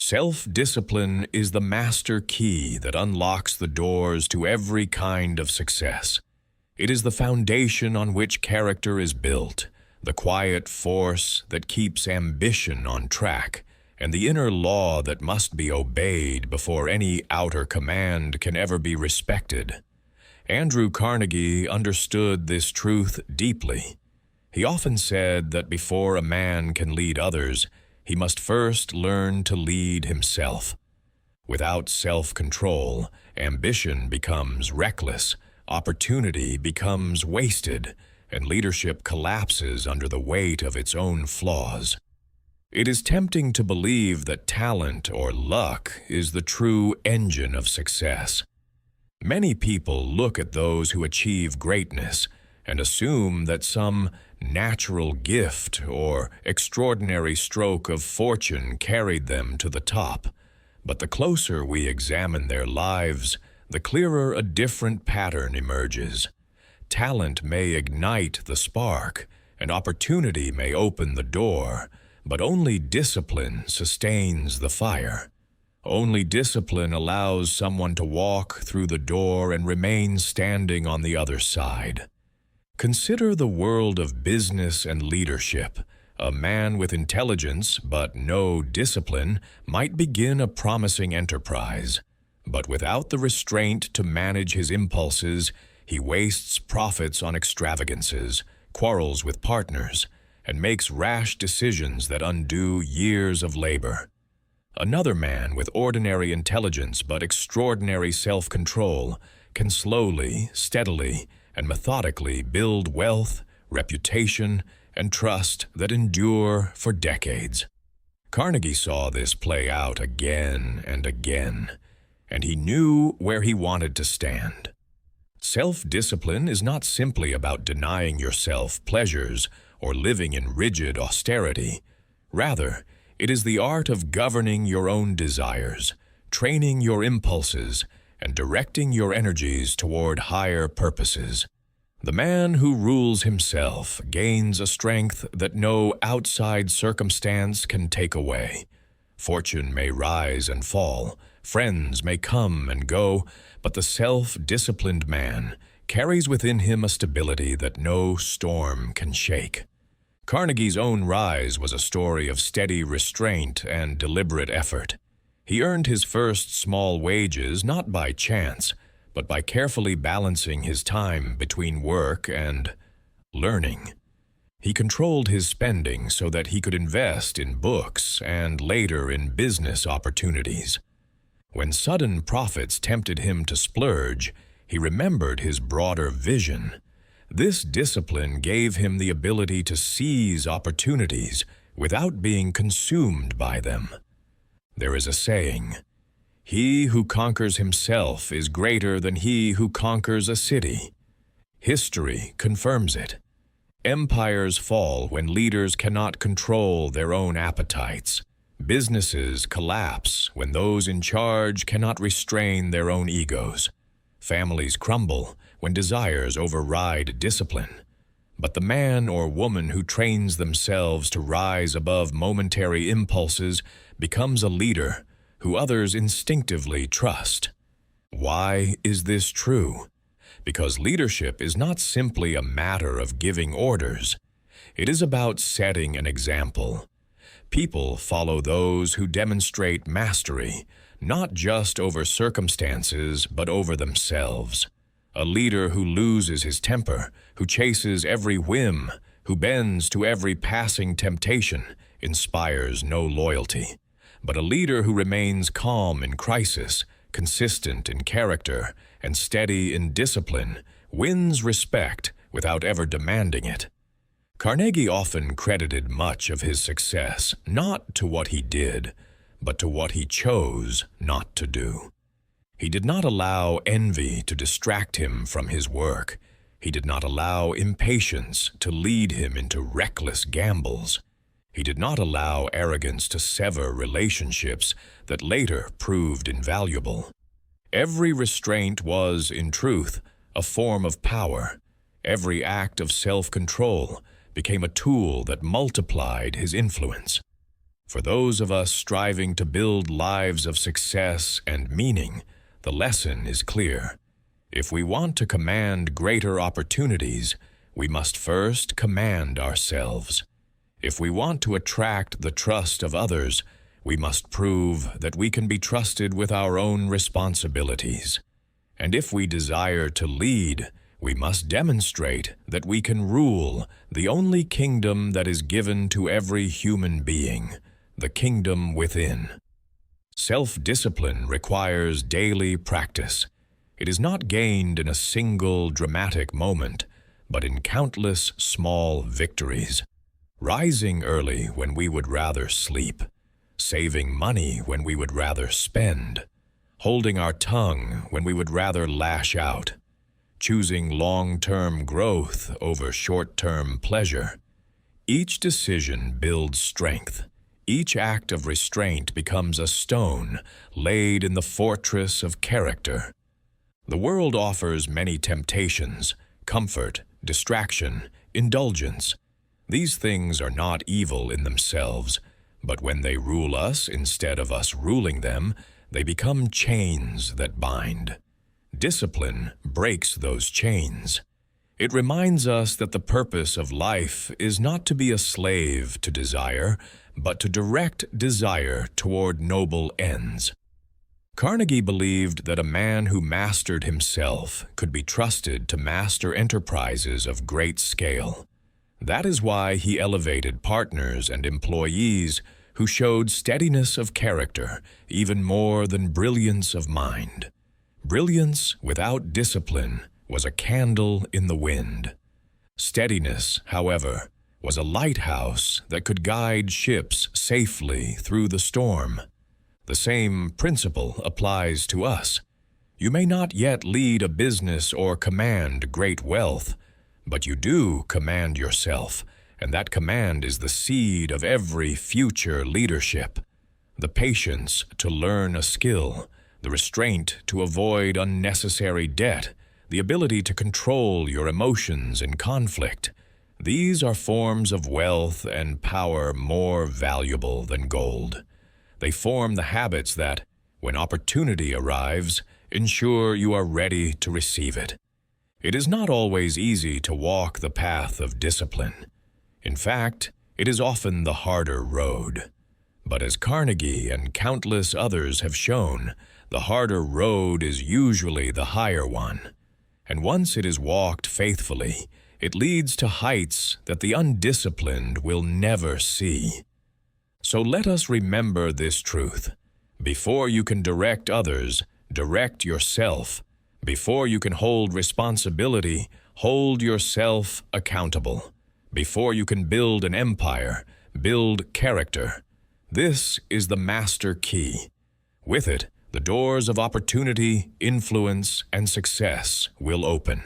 Self-discipline is the master key that unlocks the doors to every kind of success. It is the foundation on which character is built, the quiet force that keeps ambition on track, and the inner law that must be obeyed before any outer command can ever be respected. Andrew Carnegie understood this truth deeply. He often said that before a man can lead others, he must first learn to lead himself. Without self-control, ambition becomes reckless, opportunity becomes wasted, and leadership collapses under the weight of its own flaws. It is tempting to believe that talent or luck is the true engine of success. Many people look at those who achieve greatness and assume that some natural gift or extraordinary stroke of fortune carried them to the top. But the closer we examine their lives, the clearer a different pattern emerges. Talent may ignite the spark, and opportunity may open the door, but only discipline sustains the fire. Only discipline allows someone to walk through the door and remain standing on the other side. Consider the world of business and leadership. A man with intelligence but no discipline might begin a promising enterprise. But without the restraint to manage his impulses, he wastes profits on extravagances, quarrels with partners, and makes rash decisions that undo years of labor. Another man with ordinary intelligence but extraordinary self-control can slowly, steadily, and methodically build wealth, reputation, and trust that endure for decades. Carnegie saw this play out again and again, and he knew where he wanted to stand. Self-discipline is not simply about denying yourself pleasures or living in rigid austerity. Rather, it is the art of governing your own desires, training your impulses, and directing your energies toward higher purposes. The man who rules himself gains a strength that no outside circumstance can take away. Fortune may rise and fall, friends may come and go, but the self-disciplined man carries within him a stability that no storm can shake. Carnegie's own rise was a story of steady restraint and deliberate effort. He earned his first small wages not by chance, but by carefully balancing his time between work and learning. He controlled his spending so that he could invest in books and later in business opportunities. When sudden profits tempted him to splurge, he remembered his broader vision. This discipline gave him the ability to seize opportunities without being consumed by them. There is a saying, "He who conquers himself is greater than he who conquers a city." History confirms it. Empires fall when leaders cannot control their own appetites. Businesses collapse when those in charge cannot restrain their own egos. Families crumble when desires override discipline. But the man or woman who trains themselves to rise above momentary impulses becomes a leader who others instinctively trust. Why is this true? Because leadership is not simply a matter of giving orders. It is about setting an example. People follow those who demonstrate mastery, not just over circumstances, but over themselves. A leader who loses his temper, who chases every whim, who bends to every passing temptation, inspires no loyalty. But a leader who remains calm in crisis, consistent in character, and steady in discipline wins respect without ever demanding it. Carnegie often credited much of his success not to what he did, but to what he chose not to do. He did not allow envy to distract him from his work. He did not allow impatience to lead him into reckless gambles. He did not allow arrogance to sever relationships that later proved invaluable. Every restraint was, in truth, a form of power. Every act of self-control became a tool that multiplied his influence. For those of us striving to build lives of success and meaning, the lesson is clear. If we want to command greater opportunities, we must first command ourselves. If we want to attract the trust of others, we must prove that we can be trusted with our own responsibilities. And if we desire to lead, we must demonstrate that we can rule the only kingdom that is given to every human being, the kingdom within. Self-discipline requires daily practice. It is not gained in a single dramatic moment, but in countless small victories. Rising early when we would rather sleep, saving money when we would rather spend, holding our tongue when we would rather lash out, choosing long-term growth over short-term pleasure. Each decision builds strength. Each act of restraint becomes a stone laid in the fortress of character. The world offers many temptations, comfort, distraction, indulgence. These things are not evil in themselves, but when they rule us instead of us ruling them, they become chains that bind. Discipline breaks those chains. It reminds us that the purpose of life is not to be a slave to desire, but to direct desire toward noble ends. Carnegie believed that a man who mastered himself could be trusted to master enterprises of great scale. That is why he elevated partners and employees who showed steadiness of character even more than brilliance of mind. Brilliance without discipline was a candle in the wind. Steadiness, however, was a lighthouse that could guide ships safely through the storm. The same principle applies to us. You may not yet lead a business or command great wealth, but you do command yourself, and that command is the seed of every future leadership. The patience to learn a skill, the restraint to avoid unnecessary debt, the ability to control your emotions in conflict. These are forms of wealth and power more valuable than gold. They form the habits that, when opportunity arrives, ensure you are ready to receive it. It is not always easy to walk the path of discipline. In fact, it is often the harder road. But as Carnegie and countless others have shown, the harder road is usually the higher one. And once it is walked faithfully, it leads to heights that the undisciplined will never see. So let us remember this truth. Before you can direct others, direct yourself. Before you can hold responsibility, hold yourself accountable. Before you can build an empire, build character. This is the master key. With it, the doors of opportunity, influence, and success will open.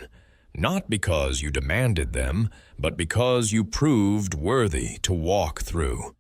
Not because you demanded them, but because you proved worthy to walk through.